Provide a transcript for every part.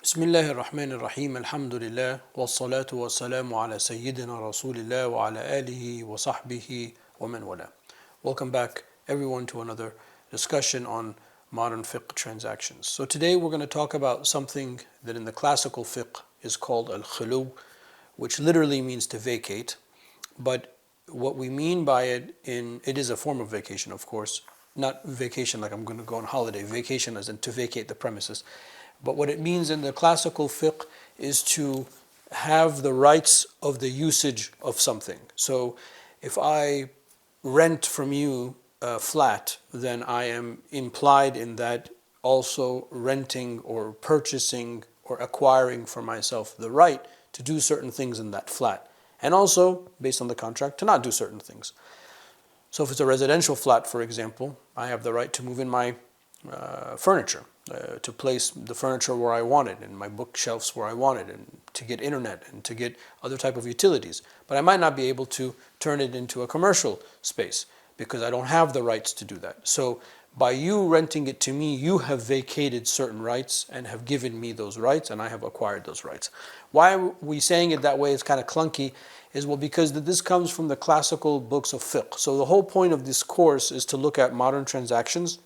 Bismillahir Rahmanir Rahim. Alhamdulillah. Wassalatu wassalamu ala Sayyidina Rasulillah wa ala alihi wa sahbihi wa man wala. Welcome back, everyone, to another discussion on modern fiqh transactions. So today we're going to talk about something that in the classical fiqh is called al-khulu, which literally means to vacate. But what we mean by it is a form of vacation, of course. Not vacation like I'm going to go on holiday. Vacation as in to vacate the premises. But what it means in the classical fiqh is to have the rights of the usage of something. So if I rent from you a flat, then I am implied in that also renting or purchasing or acquiring for myself the right to do certain things in that flat. And also, based on the contract, to not do certain things. So if it's a residential flat, for example, I have the right to move in my furniture, to place the furniture where I want it, and my bookshelves where I want it, and to get internet, and to get other type of utilities. But I might not be able to turn it into a commercial space because I don't have the rights to do that. So by you renting it to me, you have vacated certain rights and have given me those rights, and I have acquired those rights. Why are we saying it that way? It's kind of clunky. Is well because this comes from the classical books of fiqh. So the whole point of this course is to look at modern transactions,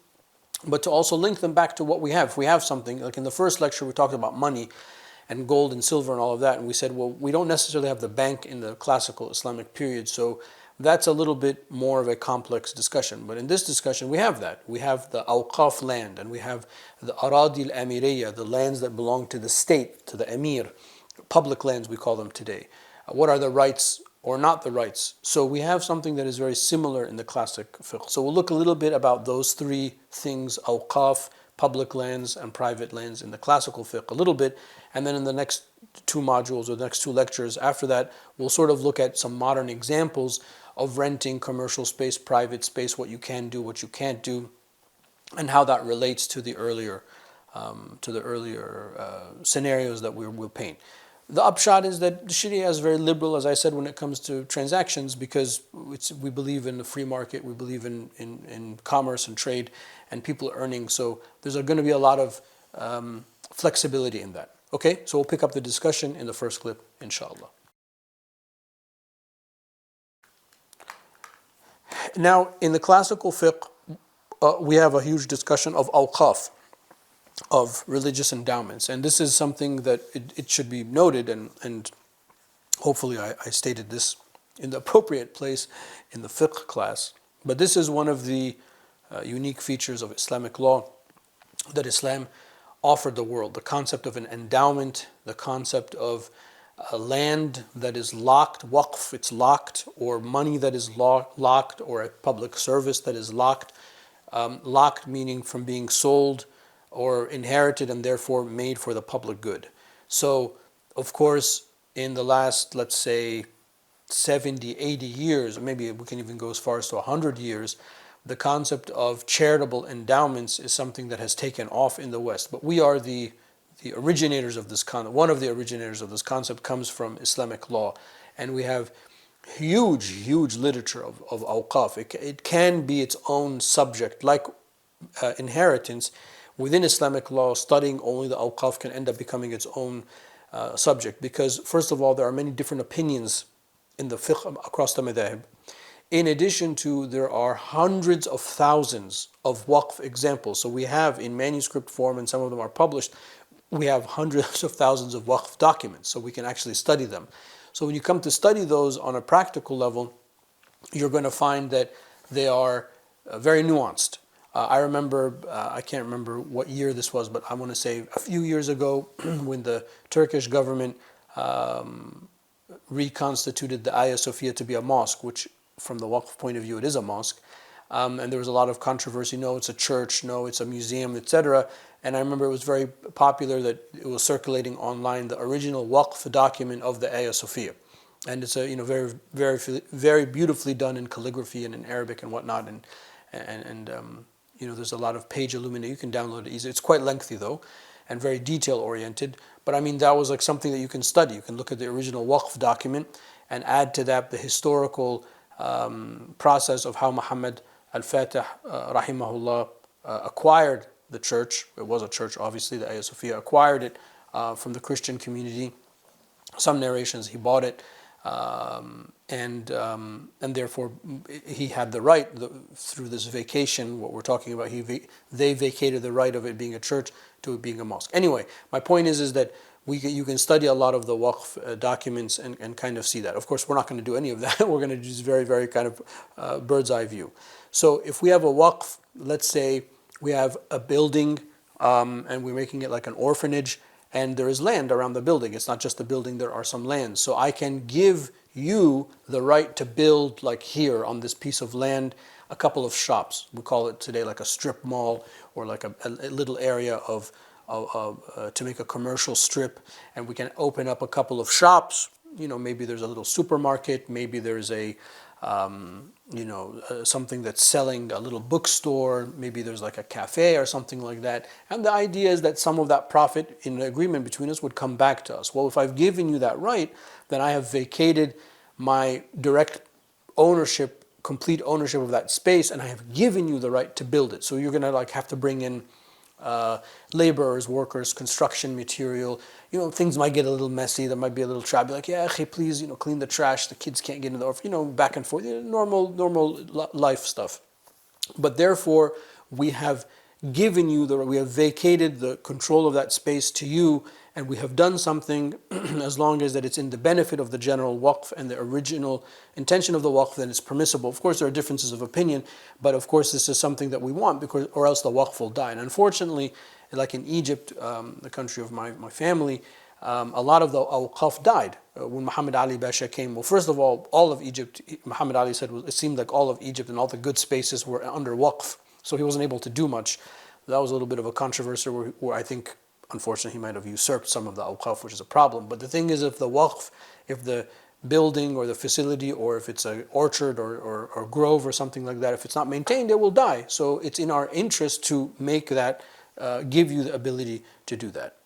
but to also link them back to what we have. If we have something, like in the first lecture we talked about money and gold and silver and all of that, and we said, well, we don't necessarily have the bank in the classical Islamic period, so that's a little bit more of a complex discussion. But in this discussion we have that. We have the awqaf land, and we have the aradi al-amiriyya, the lands that belong to the state, to the emir, public lands we call them today. What are the rights or not the rights? So we have something that is very similar in the classic fiqh. So we'll look a little bit about those three things, awqaf, public lands, and private lands in the classical fiqh a little bit. And then in the next two modules or the next two lectures after that, we'll sort of look at some modern examples of renting commercial space, private space, what you can do, what you can't do, and how that relates to the earlier scenarios that we'll paint. The upshot is that Sharia is very liberal, as I said, when it comes to transactions, because we believe in the free market, we believe in commerce and trade, and people earning. So there's going to be a lot of flexibility in that. Okay, so we'll pick up the discussion in the first clip, inshallah. Now, in the classical fiqh, we have a huge discussion of awqaf, of religious endowments, and this is something that it should be noted, and hopefully I stated this in the appropriate place in the fiqh class, but this is one of the unique features of Islamic law that Islam offered the world: the concept of an endowment, the concept of a land that is locked, waqf, it's locked, or money that is locked, or a public service that is locked. Locked meaning from being sold or inherited and therefore made for the public good. So, of course, in the last, let's say, 70, 80 years, or maybe we can even go as far as to 100 years, the concept of charitable endowments is something that has taken off in the West. But we are the originators of this concept. One of the originators of this concept comes from Islamic law. And we have huge literature of awqaf. It can be its own subject, like inheritance. Within Islamic law, studying only the awqaf can end up becoming its own subject, because first of all, there are many different opinions in the fiqh across the madhahib. In addition to, there are hundreds of thousands of waqf examples. So we have in manuscript form, and some of them are published, we have hundreds of thousands of waqf documents, so we can actually study them. So when you come to study those on a practical level, you're going to find that they are very nuanced. I remember, I can't remember what year this was, but I want to say a few years ago when the Turkish government reconstituted the Hagia Sophia to be a mosque, which from the Waqf point of view, it is a mosque. And there was a lot of controversy. No, it's a church. No, it's a museum, etc. And I remember it was very popular that it was circulating online the original Waqf document of the Hagia Sophia. And it's a very beautifully done in calligraphy and in Arabic and whatnot. And there's a lot of page illumination. You can download it easily. It's quite lengthy though, and very detail oriented. But I mean, that was like something that you can study. You can look at the original Waqf document and add to that the historical process of how Muhammad al-Fatih, rahimahullah, acquired the church. It was a church, obviously, the Hagia Sophia, acquired it from the Christian community. Some narrations he bought it, and therefore he had the right through this vacation. What we're talking about, they vacated the right of it being a church to it being a mosque. Anyway, my point is that you can study a lot of the waqf documents and kind of see that. Of course, we're not going to do any of that. We're going to do this very, very kind of bird's eye view. So if we have a waqf, let's say we have a building and we're making it like an orphanage, and there is land around the building. It's not just the building, there are some lands. So I can give you the right to build, like here on this piece of land, a couple of shops. We call it today like a strip mall, or like a little area to make a commercial strip, and we can open up a couple of shops. Maybe there's a little supermarket, maybe there's something that's selling, a little bookstore, maybe there's like a cafe or something like that. And the idea is that some of that profit in the agreement between us would come back to us. Well, if I've given you that right, then I have vacated my direct ownership, complete ownership of that space, and I have given you the right to build it. So you're going to have to bring in laborers, workers, construction material. Things might get a little messy. There might be a little trap. Be like, yeah, hey, please, clean the trash. The kids can't get in the orphan. Back and forth. Normal life stuff. But therefore, we have given you we have vacated the control of that space to you, and we have done something as long as that it's in the benefit of the general waqf and the original intention of the waqf, then it's permissible. Of course, there are differences of opinion, but of course this is something that we want, or else the waqf will die. And unfortunately, like in Egypt, the country of my family, a lot of the awqaf died when Muhammad Ali Pasha came. Well, first of all of Egypt, Muhammad Ali said, it seemed like all of Egypt and all the good spaces were under waqf, so he wasn't able to do much. That was a little bit of a controversy where I think, unfortunately, he might have usurped some of the awqaf, which is a problem. But the thing is, if the building or the facility, or if it's an orchard or grove or something like that, if it's not maintained, it will die. So it's in our interest to make that, give you the ability to do that.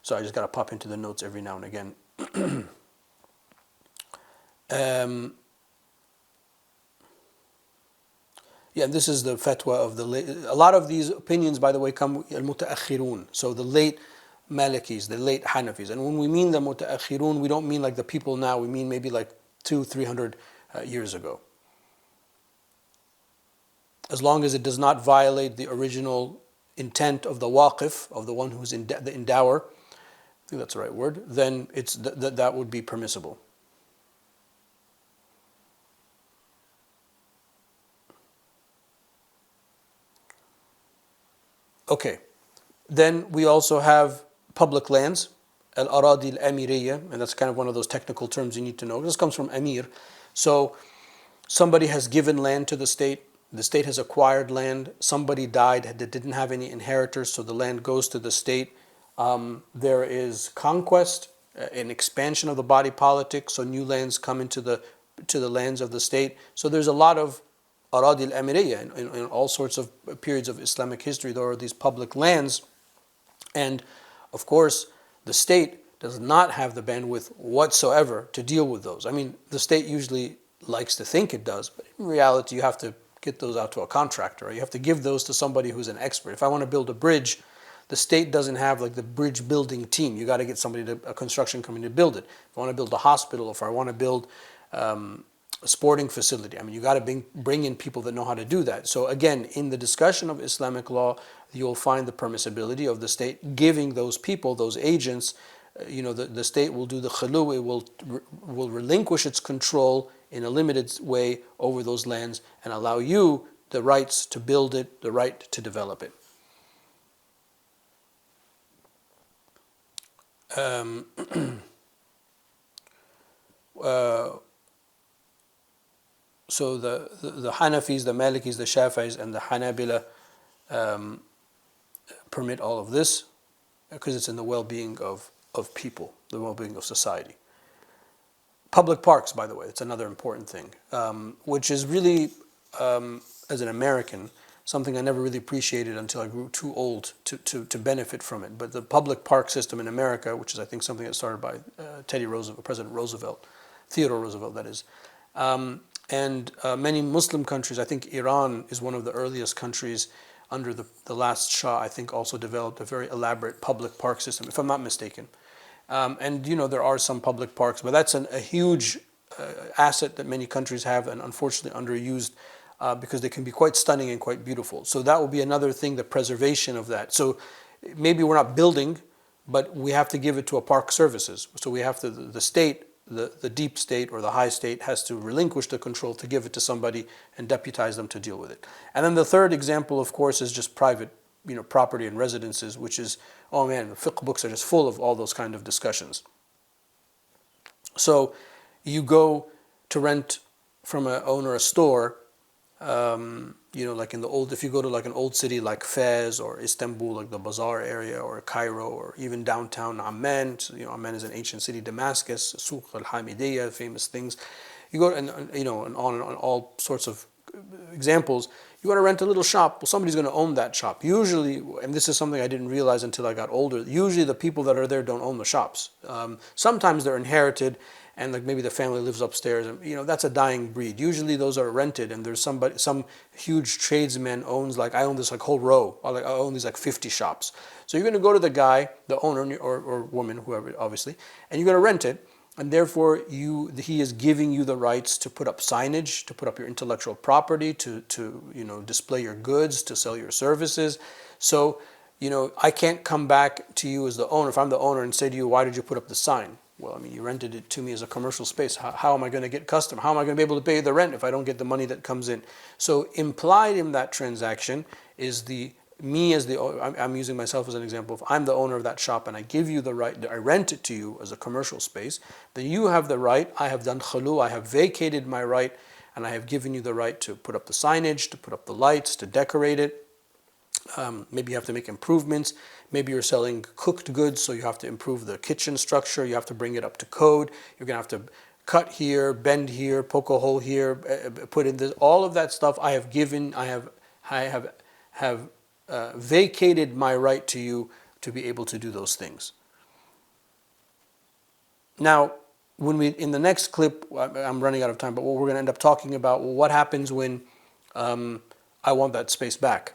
So I just got to pop into the notes every now and again. Yeah, this is the fatwa of the late. A lot of these opinions, by the way, come al-mutaakhirun. So the late Malikis, the late Hanafis. And when we mean the mutaakhirun, we don't mean like the people now. We mean maybe like 200-300 years ago. As long as it does not violate the original intent of the waqif, of the one who's the endower, I think that's the right word, then that would be permissible. Okay, then we also have public lands, al-aradi al-amiriyya, and that's kind of one of those technical terms you need to know. This comes from amir. So somebody has given land to the state has acquired land, somebody died that didn't have any inheritors, so the land goes to the state. There is conquest, an expansion of the body politic, so new lands come into the lands of the state. So there's a lot of Aradi al-Amiriyya in all sorts of periods of Islamic history. There are these public lands, and of course the state does not have the bandwidth whatsoever to deal with those. I mean, the state usually likes to think it does, but in reality you have to get those out to a contractor, or you have to give those to somebody who's an expert. If I want to build a bridge, the state doesn't have like the bridge building team. You got to get a construction company to build it. If I want to build a hospital, if I want to build a sporting facility, I mean, you got to bring in people that know how to do that. So again, in the discussion of Islamic law, you'll find the permissibility of the state giving those people, those agents, the state will do the khulu, it will relinquish its control in a limited way over those lands and allow you the rights to build it, the right to develop it. So the Hanafis, the Malikis, the Shafi'is, and the Hanabila permit all of this because it's in the well-being of people, the well-being of society. Public parks, by the way, it's another important thing, which is really, as an American, something I never really appreciated until I grew too old to benefit from it. But the public park system in America, which is I think something that started by President Roosevelt, Theodore Roosevelt, that is, and many Muslim countries, I think Iran is one of the earliest countries, under the last Shah, I think, also developed a very elaborate public park system, if I'm not mistaken. And there are some public parks, but that's a huge asset that many countries have, and unfortunately underused, because they can be quite stunning and quite beautiful. So that will be another thing, the preservation of that. So maybe we're not building, but we have to give it to a park services. So we have to, the state, the deep state or the high state has to relinquish the control to give it to somebody and deputize them to deal with it. And then the third example, of course, is just private property and residences, which is, oh man, the fiqh books are just full of all those kind of discussions. So you go to rent from an owner a store, like in the old, if you go to like an old city like Fez or Istanbul, like the Bazaar area, or Cairo, or even downtown Amman. So, Amman is an ancient city. Damascus, Souq al-Hamidiyya, famous things. You go and on all sorts of examples. You want to rent a little shop. Well, somebody's going to own that shop. Usually, and this is something I didn't realize until I got older, usually the people that are there don't own the shops. Sometimes they're inherited, and like maybe the family lives upstairs, and that's a dying breed. Usually those are rented, and there's some huge tradesman owns, like I own this like whole row, or like I own these like 50 shops. So you're going to go to the guy, the owner or woman, whoever, obviously, and you're going to rent it. And therefore, he is giving you the rights to put up signage, to put up your intellectual property, to display your goods, to sell your services. So, I can't come back to you as the owner, if I'm the owner, and say to you, why did you put up the sign? Well, I mean, you rented it to me as a commercial space. How am I going to get customer? How am I going to be able to pay the rent if I don't get the money that comes in? So implied in that transaction is I'm using myself as an example. If I'm the owner of that shop and I give you the right, I rent it to you as a commercial space, then you have the right. I have done khulu, I have vacated my right, and I have given you the right to put up the signage, to put up the lights, to decorate it. Maybe you have to make improvements. Maybe you're selling cooked goods, so you have to improve the kitchen structure. You have to bring it up to code. You're going to have to cut here, bend here, poke a hole here, put in this. All of that stuff I have given. I have vacated my right to you to be able to do those things. Now, in the next clip, I'm running out of time, but what we're going to end up talking about, well, what happens when I want that space back,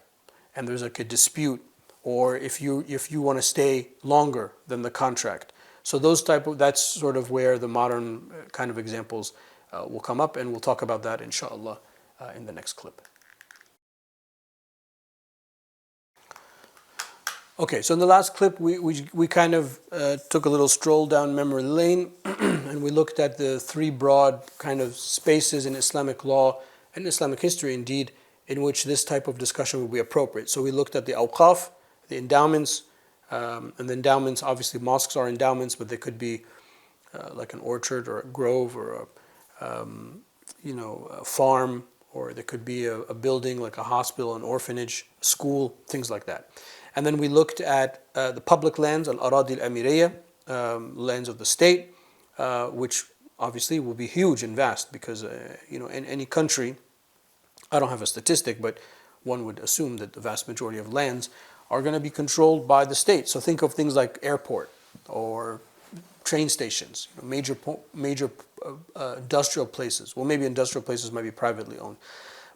and there's like a dispute, or if you want to stay longer than the contract. So that's sort of where the modern kind of examples will come up, and we'll talk about that inshallah in the next clip. Okay, so in the last clip, we kind of took a little stroll down memory lane, and we looked at the three broad kind of spaces in Islamic law and Islamic history, indeed, in which this type of discussion would be appropriate. So we looked at the awqaf, the endowments, and the endowments, obviously mosques are endowments, but they could be like an orchard or a grove or a farm, or there could be a building like a hospital, an orphanage, a school, things like that. And then we looked at the public lands, al-aradi al-amiriyya, lands of the state, which obviously will be huge and vast because, in any country, I don't have a statistic, but one would assume that the vast majority of lands are going to be controlled by the state. So think of things like airport or train stations, major industrial places. Well, maybe industrial places might be privately owned,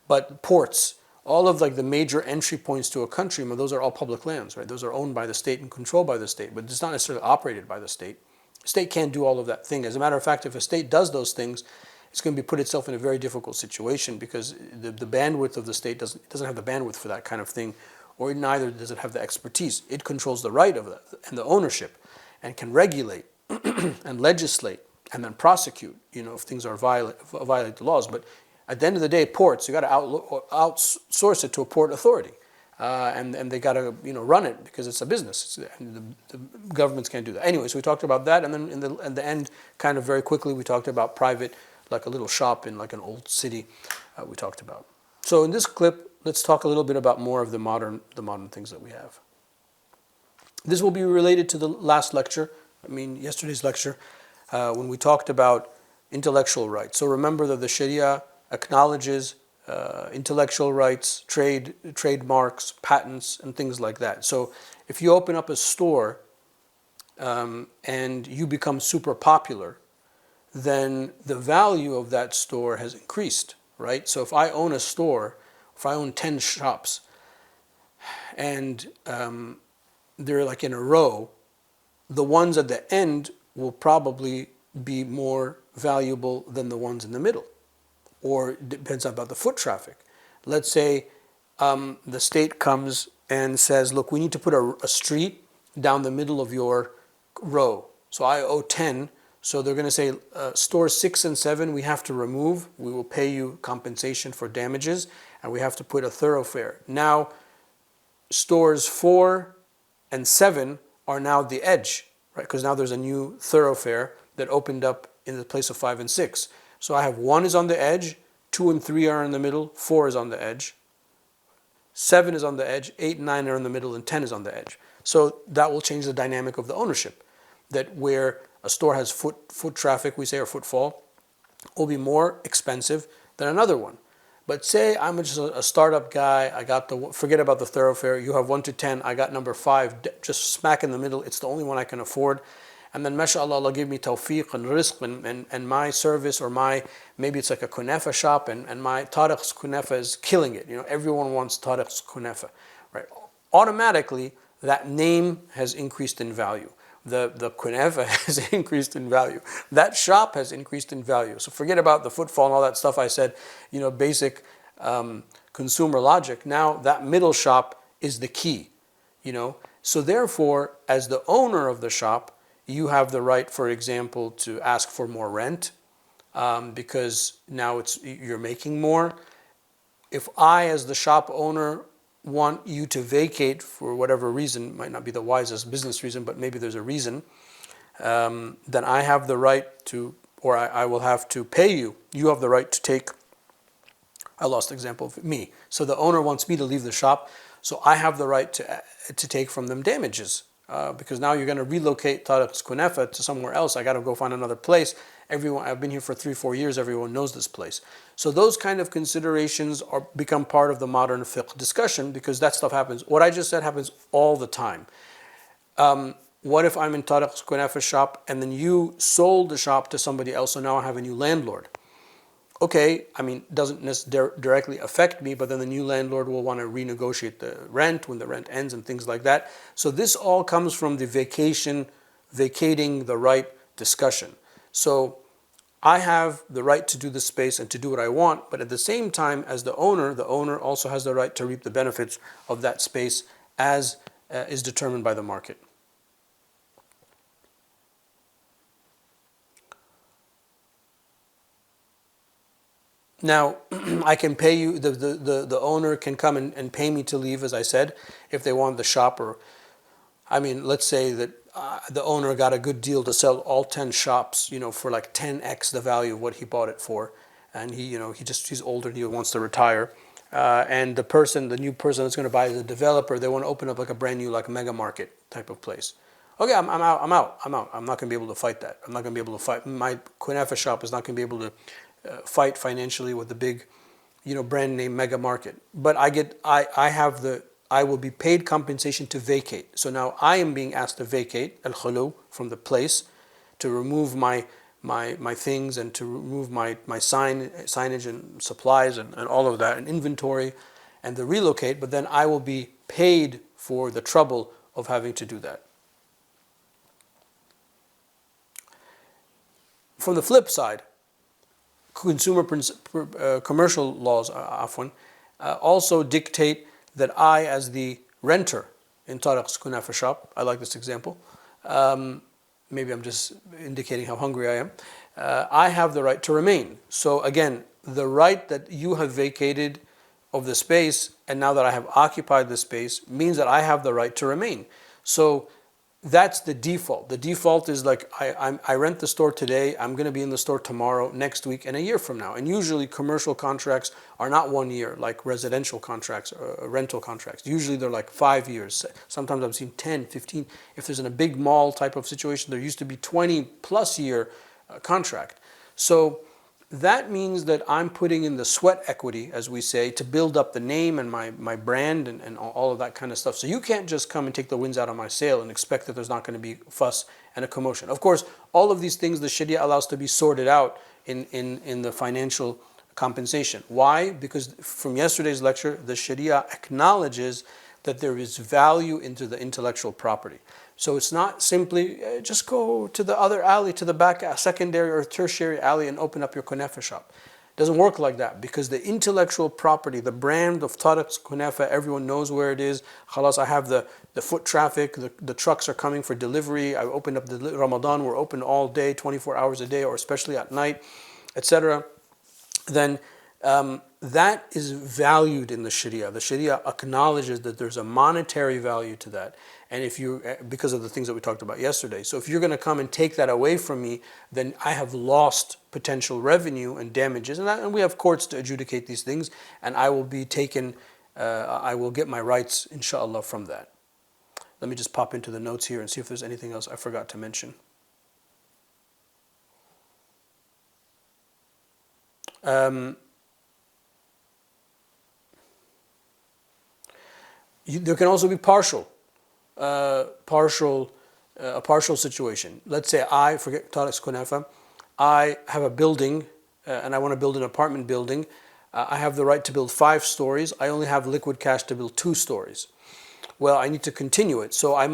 but ports, all of like the major entry points to a country, those are all public lands, right? Those are owned by the state and controlled by the state, but it's not necessarily operated by the state. The state can't do all of that thing. As a matter of fact, if a state does those things, it's going to put itself in a very difficult situation because the bandwidth of the state doesn't have the bandwidth for that kind of thing, or neither does it have the expertise. It controls the right of that and the ownership, and can regulate and legislate and then prosecute, if things are violate the laws. But at the end of the day, ports, you got to outsource it to a port authority, and they got to run it because it's a business. The governments can't do that. Anyway, so we talked about that, and then in the end, kind of very quickly, we talked about private, like a little shop in like an old city. We talked about. So in this clip, let's talk a little bit about more of the modern things that we have. This will be related to the last lecture. Yesterday's lecture, when we talked about intellectual rights. So remember that the Sharia acknowledges intellectual rights, trademarks, patents, and things like that. So if you open up a store and you become super popular, then the value of that store has increased, right? So if I own a store, if I own 10 shops, and they're like in a row, the ones at the end will probably be more valuable than the ones in the middle, or it depends about the foot traffic. Let's say the state comes and says, look, we need to put a street down the middle of your row. So I owe 10. So they're going to say, stores 6 and 7, we have to remove. We will pay you compensation for damages, and we have to put a thoroughfare. Now, stores 4 and 7 are now the edge, right? Because now there's a new thoroughfare that opened up in the place of 5 and 6. So I have 1 is on the edge, 2 and 3 are in the middle, 4 is on the edge, 7 is on the edge, 8 and 9 are in the middle, and 10 is on the edge. So that will change the dynamic of the ownership. That where a store has foot traffic, we say, or footfall, will be more expensive than another one. But say I'm just a startup guy, I got forget about the thoroughfare, you have 1 to 10, I got number 5, just smack in the middle, it's the only one I can afford. And then mashallah, Allah give me tawfiq and rizq and my service, or maybe it's like a kunafa shop, and my Tariq's kunafa is killing it. Everyone wants Tariq's kunafa, right? Automatically, that name has increased in value. The kunafa has increased in value. That shop has increased in value. So forget about the footfall and all that stuff I said, basic consumer logic. Now that middle shop is the key, So therefore, as the owner of the shop, you have the right, for example, to ask for more rent because now you're making more. If I, as the shop owner, want you to vacate for whatever reason, might not be the wisest business reason, but maybe there's a reason, then I have the right to, or I will have to pay you. You have the right to take, I lost the example of me. So the owner wants me to leave the shop, so I have the right to take from them damages. Because now you're going to relocate Tariq's Kunafa to somewhere else. I got to go find another place. I've been here for 3-4 years. Everyone knows this place. So those kind of considerations become part of the modern fiqh discussion because that stuff happens. What I just said happens all the time. What if I'm in Tariq's Kunafa shop and then you sold the shop to somebody else, so now I have a new landlord? Okay, doesn't necessarily directly affect me, but then the new landlord will want to renegotiate the rent when the rent ends and things like that. So this all comes from the vacating the right discussion. So I have the right to do the space and to do what I want, but at the same time, as the owner also has the right to reap the benefits of that space as is determined by the market. Now, I can pay you, the owner can come and pay me to leave, as I said, if they want the shop, or, let's say that the owner got a good deal to sell all 10 shops, for like 10x the value of what he bought it for, and he's older and he wants to retire, and the new person that's going to buy is a developer, they want to open up like a brand new like mega market type of place. Okay, I'm out. I'm not going to be able to fight that. I'm not going to be able to fight. My Kunafa shop is not going to be able to fight financially with the big, brand name mega market. But I will be paid compensation to vacate. So now I am being asked to vacate al-khulu from the place, to remove my things and to remove my signage and supplies and all of that and inventory, and to relocate. But then I will be paid for the trouble of having to do that. From the flip side, commercial laws also dictate that I, as the renter in Tariq's Kunafa shop, I like this example, maybe I'm just indicating how hungry I am, I have the right to remain. So again, the right that you have vacated of the space, and now that I have occupied the space, means that I have the right to remain. So that's the default. The default is like I rent the store today, I'm going to be in the store tomorrow, next week, and a year from now. And usually commercial contracts are not 1 year like residential contracts, rental contracts. Usually they're like 5 years. Sometimes I've seen 10, 15. If there's in a big mall type of situation, there used to be 20 plus year contract. So that means that I'm putting in the sweat equity, as we say, to build up the name and my brand and all of that kind of stuff. So you can't just come and take the winds out of my sail and expect that there's not going to be fuss and a commotion. Of course, all of these things the Sharia allows to be sorted out in the financial compensation. Why? Because from yesterday's lecture, the Sharia acknowledges that there is value into the intellectual property. So it's not simply just go to the other alley, to the back secondary or tertiary alley and open up your kunafa shop. It doesn't work like that, because the intellectual property, the brand of Tariq's Kunafa, everyone knows where it is. Khalas, I have the foot traffic, the trucks are coming for delivery. I opened up the Ramadan, we're open all day, 24 hours a day, or especially at night, etc. Then that is valued in the Sharia. The Sharia acknowledges that there's a monetary value to that. And if you, because of the things that we talked about yesterday, so if you're going to come and take that away from me, then I have lost potential revenue and damages. And we have courts to adjudicate these things, and I will be taken, I will get my rights, inshallah, from that. Let me just pop into the notes here and see if there's anything else I forgot to mention. There can also be a partial situation. Let's say I, forget Tariq's Kunafa, I have a building and I want to build an apartment building. I have the right to build 5 stories. I only have liquid cash to build 2 stories. Well, I need to continue it. So a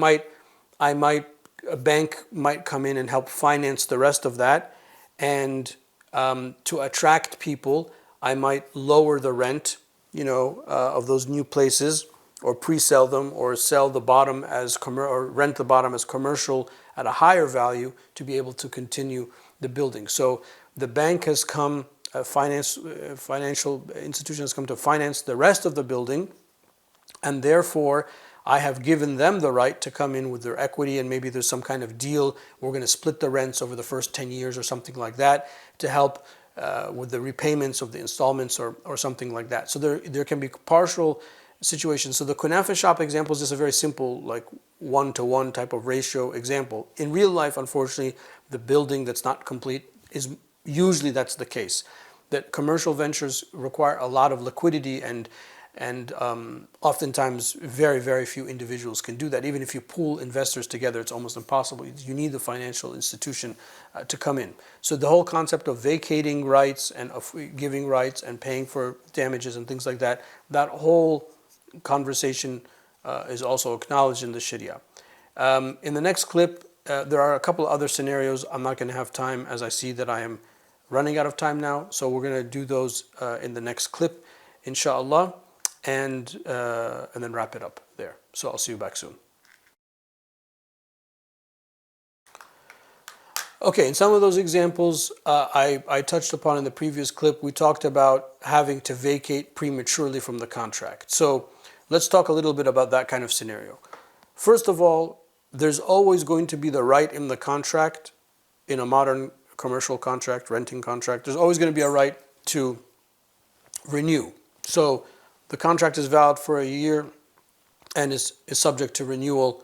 bank might come in and help finance the rest of that. And to attract people, I might lower the rent, of those new places, or pre-sell them, or sell the bottom or rent the bottom as commercial at a higher value to be able to continue the building. So the bank has come, financial institution has come to finance the rest of the building, and therefore I have given them the right to come in with their equity, and maybe there's some kind of deal. We're going to split the rents over the first 10 years or something like that to help with the repayments of the installments or something like that. So there can be partial situations. So the Kunafa shop example is just a very simple, like 1-to-1 type of ratio example. In real life, unfortunately, the building that's not complete is usually that's the case. That commercial ventures require a lot of liquidity, and oftentimes very, very few individuals can do that. Even if you pool investors together, it's almost impossible. You need the financial institution to come in. So the whole concept of vacating rights and of giving rights and paying for damages and things like that, that whole conversation is also acknowledged in the Sharia. In the next clip, there are a couple of other scenarios. I'm not going to have time, as I see that I am running out of time now. So we're going to do those in the next clip, inshallah, and then wrap it up there. So I'll see you back soon. Okay, in some of those examples I touched upon in the previous clip, we talked about having to vacate prematurely from the contract. So let's talk a little bit about that kind of scenario. First of all, there's always going to be the right in the contract, in a modern commercial contract, renting contract, there's always going to be a right to renew. So the contract is valid for a year and is subject to renewal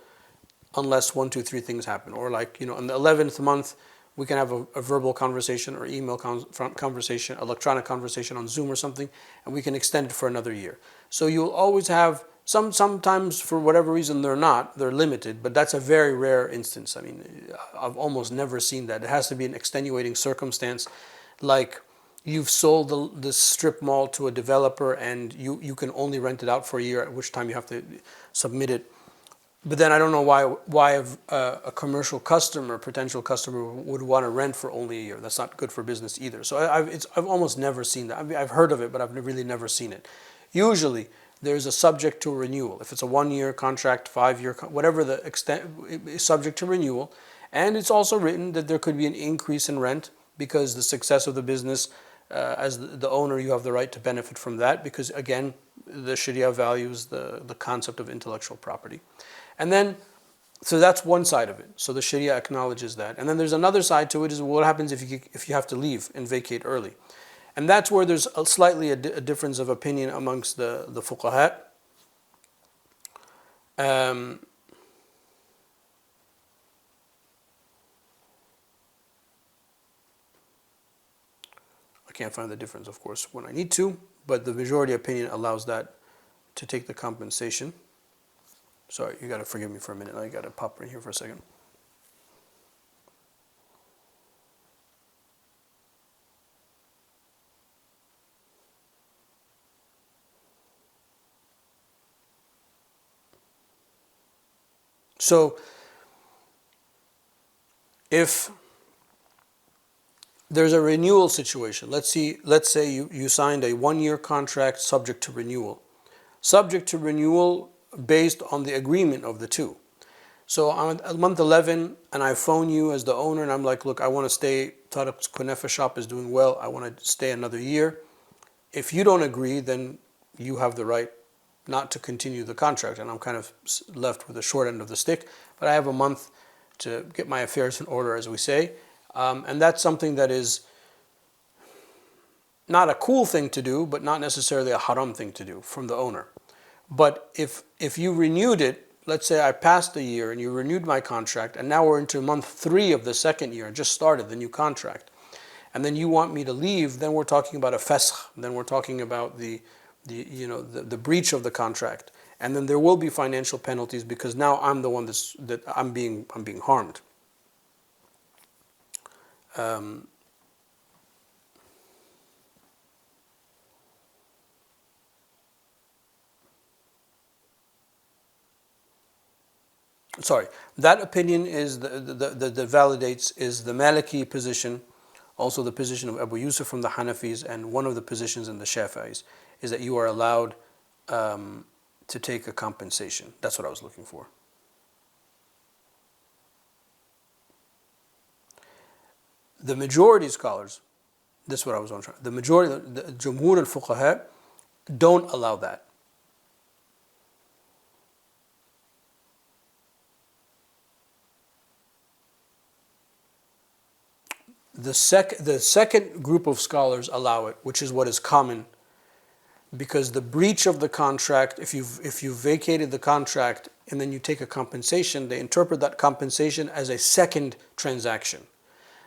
unless 1, 2, 3 things happen. Or like, in the 11th month, we can have a verbal conversation or email conversation, electronic conversation on Zoom or something, and we can extend it for another year. So you'll always have, sometimes for whatever reason they're limited, but that's a very rare instance. I mean, I've almost never seen that. It has to be an extenuating circumstance, like you've sold the strip mall to a developer and you can only rent it out for a year, at which time you have to submit it. But then I don't know why a commercial customer, potential customer, would want to rent for only a year. That's not good for business either. So I've almost never seen that. I've heard of it, but I've really never seen it. Usually, there's a subject to renewal. If it's a 1-year contract, 5-year, whatever the extent, is subject to renewal. And it's also written that there could be an increase in rent because the success of the business, as the owner, you have the right to benefit from that, because again, the Sharia values the concept of intellectual property. And then, so that's one side of it. So the Sharia acknowledges that. And then there's another side to it, is what happens if you have to leave and vacate early. And that's where there's slightly a difference of opinion amongst the fuqaha. I can't find the difference, of course, when I need to, but the majority opinion allows that to take the compensation. Sorry, you got to forgive me for a minute. I got to pop in here for a second. So if there's a renewal situation, let's say you signed a 1-year contract subject to renewal. Subject to renewal based on the agreement of the two. So I'm at month 11 and I phone you as the owner and I'm like, look, I want to stay, Tariq's Kunefa shop is doing well, I want to stay another year. If you don't agree, then you have the right not to continue the contract, and I'm kind of left with the short end of the stick, but I have a month to get my affairs in order, as we say. And that's something that is not a cool thing to do, but not necessarily a haram thing to do from the owner. But if you renewed it, let's say I passed the year and you renewed my contract, and now we're into month 3 of the second year, just started the new contract, and then you want me to leave, then we're talking about a fasakh, then we're talking about the breach of the contract, and then there will be financial penalties because now I'm the one that I'm being harmed. Sorry, that opinion is that validates is the Maliki position, also the position of Abu Yusuf from the Hanafis, and one of the positions in the Shafi'is is that you are allowed to take a compensation. That's what I was looking for. The majority scholars, this is what I was on trying. The majority, the Jumhur al-Fuqaha, don't allow that. The second group of scholars allow it, which is what is common, because the breach of the contract, if you vacated the contract and then you take a compensation, they interpret that compensation as a second transaction.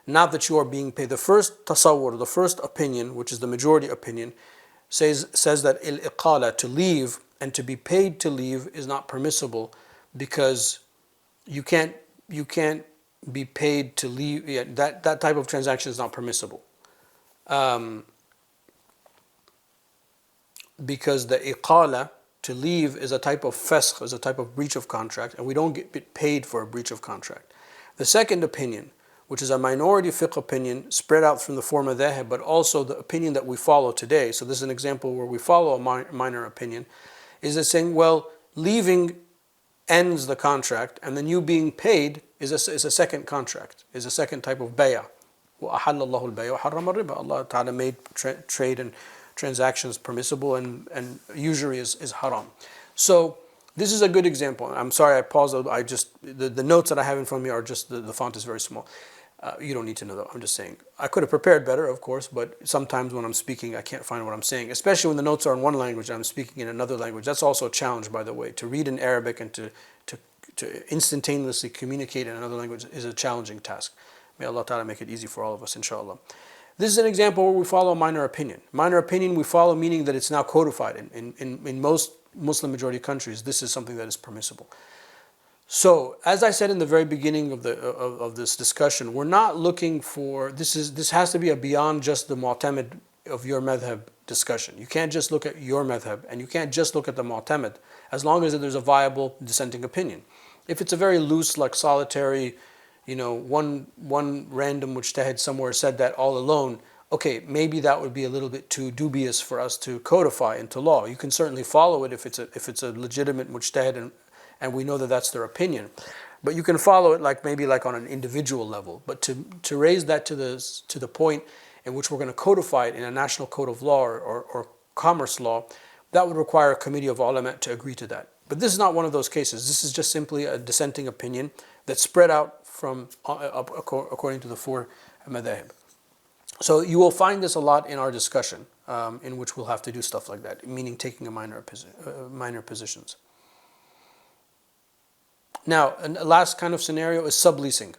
Not that you are being paid. The first tasawwur, the first opinion, which is the majority opinion, says that al-iqala, to leave and to be paid to leave, is not permissible because you can't be paid to leave. Yeah, that type of transaction is not permissible. Because the iqala, to leave, is a type of fasakh, is a type of breach of contract, and we don't get paid for a breach of contract. The second opinion, which is a minority fiqh opinion spread out from the four madhahib, but also the opinion that we follow today, so this is an example where we follow a minor opinion, is that saying, well, leaving ends the contract, and then you being paid is a second contract, is a second type of bay'ah. وَأَحَلَّ اللَّهُ الْبَيْعَ وَحَرَّمَ الرِّبَى. Allah Ta'ala made trade and transactions permissible, and usury is haram. So this is a good example. I'm sorry I paused. The notes that I have in front of me are just, the font is very small. You don't need to know that. I'm just saying. I could have prepared better, of course, but sometimes when I'm speaking, I can't find what I'm saying, especially when the notes are in one language and I'm speaking in another language. That's also a challenge, by the way. To read in Arabic and to instantaneously communicate in another language is a challenging task. May Allah Ta'ala make it easy for all of us, inshallah. This is an example where we follow a minor opinion. Minor opinion we follow, meaning that it's now codified. In most Muslim majority countries, this is something that is permissible. So, as I said in the very beginning of this discussion, we're not looking for, this has to be a beyond just the mu'tamid of your madhab discussion. You can't just look at your madhab, and you can't just look at the mu'tamid, as long as there's a viable dissenting opinion. If it's a very loose, like solitary, one random mujtahid somewhere said that all alone, okay, maybe that would be a little bit too dubious for us to codify into law. You can certainly follow it if it's a legitimate mujtahid and we know that that's their opinion. But you can follow it maybe on an individual level. But to raise that to the point in which we're going to codify it in a national code of law or commerce law, that would require a committee of ulama to agree to that. But this is not one of those cases. This is just simply a dissenting opinion that's spread out from according to the four madhahib. So you will find this a lot in our discussion, in which we'll have to do stuff like that, meaning taking a minor positions. Now, a last kind of scenario is subleasing.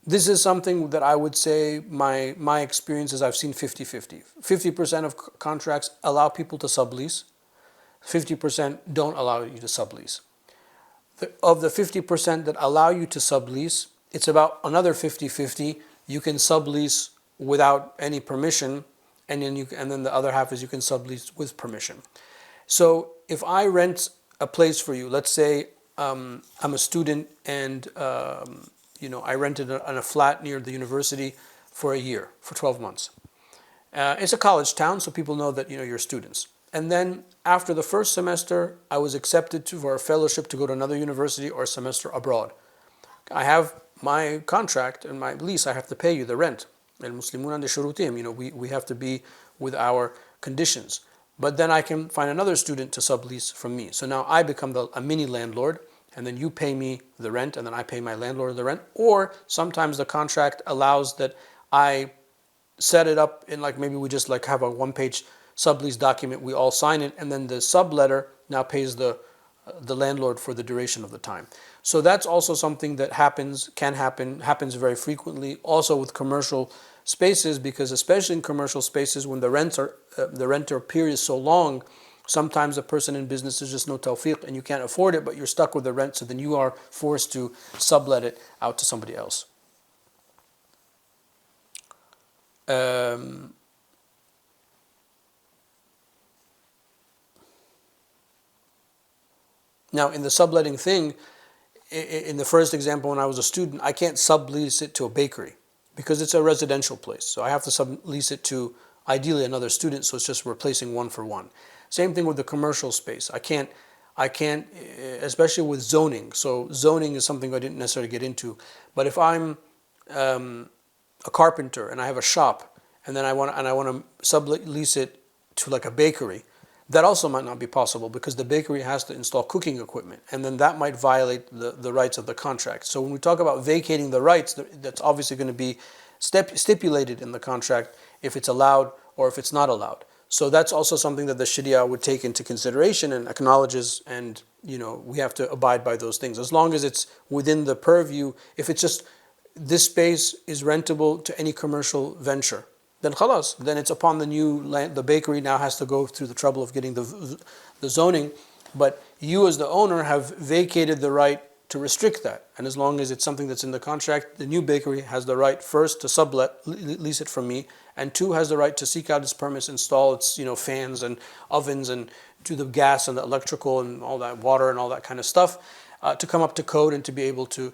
This is something that I would say my experience is I've seen 50-50. 50% of contracts allow people to sublease. 50% don't allow you to sublease. Of the 50% that allow you to sublease, it's about another 50-50. You can sublease without any permission, and then the other half is you can sublease with permission. So if I rent a place for you, let's say I'm a student and I rented a flat near the university for a year, for 12 months. It's a college town, so people know that you're students. And then after the first semester, I was accepted for a fellowship to go to another university or a semester abroad. I have my contract and my lease. I have to pay you the rent. المسلمون عند شروطهم. We have to be with our conditions. But then I can find another student to sublease from me. So now I become a mini landlord, and then you pay me the rent, and then I pay my landlord the rent. Or sometimes the contract allows that I set it up in, like, maybe we just like have a one-page sublease document, we all sign it, and then the subletter now pays the landlord for the duration of the time. So that's also something that happens very frequently, also with commercial spaces, because especially in commercial spaces, when the renter period is so long, sometimes a person in business is just no tawfiq and you can't afford it, but you're stuck with the rent, so then you are forced to sublet it out to somebody else. Now, in the subletting thing, in the first example, when I was a student, I can't sublease it to a bakery because it's a residential place. So I have to sublease it to, ideally, another student, so it's just replacing one for one. Same thing with the commercial space. I can't, especially with zoning. So zoning is something I didn't necessarily get into. But if I'm a carpenter and I have a shop, and then I want to sublease it to like a bakery, that also might not be possible because the bakery has to install cooking equipment, and then that might violate the rights of the contract. So when we talk about vacating the rights, that's obviously going to be stipulated in the contract if it's allowed or if it's not allowed. So that's also something that the Sharia would take into consideration and acknowledges, and we have to abide by those things. As long as it's within the purview, if it's just this space is rentable to any commercial venture, then khalas, then it's upon the new land. The bakery now has to go through the trouble of getting the zoning, but you as the owner have vacated the right to restrict that. And as long as it's something that's in the contract, the new bakery has the right, first, to sublet, lease it from me, and two, has the right to seek out its permits, install its fans and ovens, and do the gas and the electrical and all that, water and all that kind of stuff, to come up to code and to be able to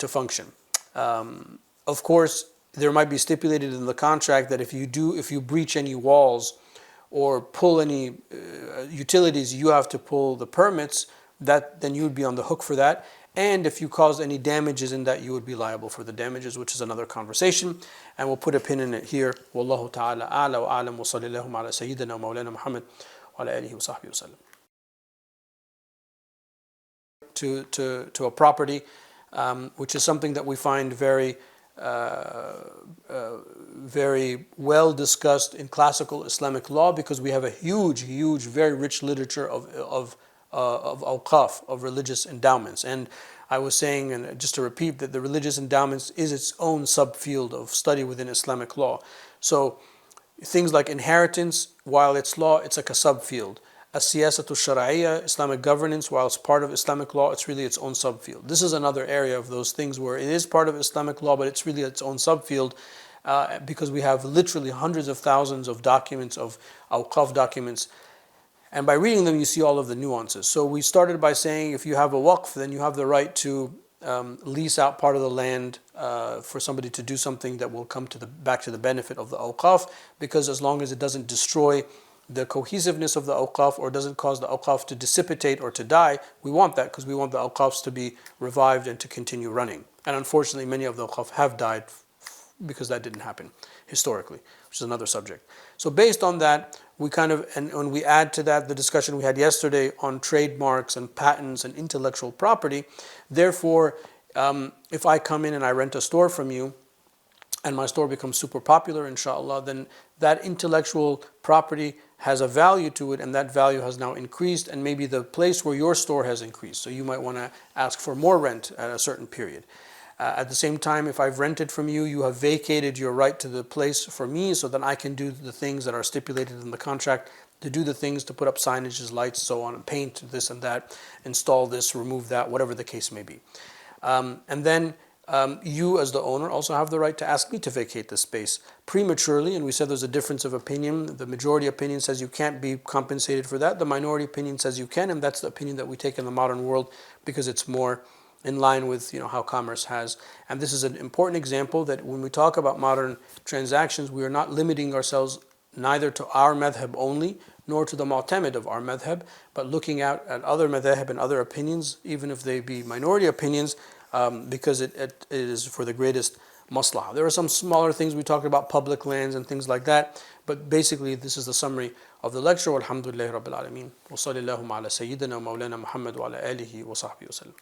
function. Of course, there might be stipulated in the contract that if you breach any walls or pull any utilities, you have to pull the permits. Then you would be on the hook for that. And if you caused any damages in that, you would be liable for the damages, which is another conversation. And we'll put a pin in it here. Wallahu ta'ala a'la wa a'lam wa sallallahu ala sayyidina wa mawlana Muhammad wa ala alihi wa sahbihi wa sallam. To a property, which is something that we find very well discussed in classical Islamic law, because we have a huge, very rich literature of awqaf, of religious endowments. And I was saying, and just to repeat, that the religious endowments is its own subfield of study within Islamic law. So things like inheritance, while it's law, it's like a subfield. As-siyasatu shar'iyya, Islamic governance, while it's part of Islamic law, it's really its own subfield. This is another area of those things where it is part of Islamic law, but it's really its own subfield, because we have literally hundreds of thousands of documents, of awqaf documents, and by reading them you see all of the nuances. So we started by saying if you have a waqf, then you have the right to lease out part of the land for somebody to do something that will come back to the benefit of the awqaf, because as long as it doesn't destroy the cohesiveness of the awqaf or doesn't cause the awqaf to dissipate or to die, we want that, because we want the awqafs to be revived and to continue running. And unfortunately, many of the awqaf have died because that didn't happen historically, which is another subject. So based on that, and when we add to that the discussion we had yesterday on trademarks and patents and intellectual property, therefore, if I come in and I rent a store from you, and my store becomes super popular, inshallah, then that intellectual property has a value to it, and that value has now increased, and maybe the place where your store has increased. So you might want to ask for more rent at a certain period. At the same time, if I've rented from you, you have vacated your right to the place for me, so then I can do the things that are stipulated in the contract, to do the things, to put up signages, lights, so on, and paint this and that, install this, remove that, whatever the case may be. And then you as the owner also have the right to ask me to vacate the space prematurely. And we said there's a difference of opinion. The majority opinion says you can't be compensated for that. The minority opinion says you can, and that's the opinion that we take in the modern world because it's more in line with how commerce has. And this is an important example that when we talk about modern transactions, we are not limiting ourselves neither to our madhab only, nor to the mu'tamid of our madhab, but looking out at other madhab and other opinions, even if they be minority opinions, because it is for the greatest maslahah. There are some smaller things we talked about, public lands and things like that, but basically this is the summary of the lecture. Walhamdulillahi Rabbil Alameen. Wa sallallahu ala Sayyidina Mawlana Muhammad wa ala alihi wa sahbihi wa sallam.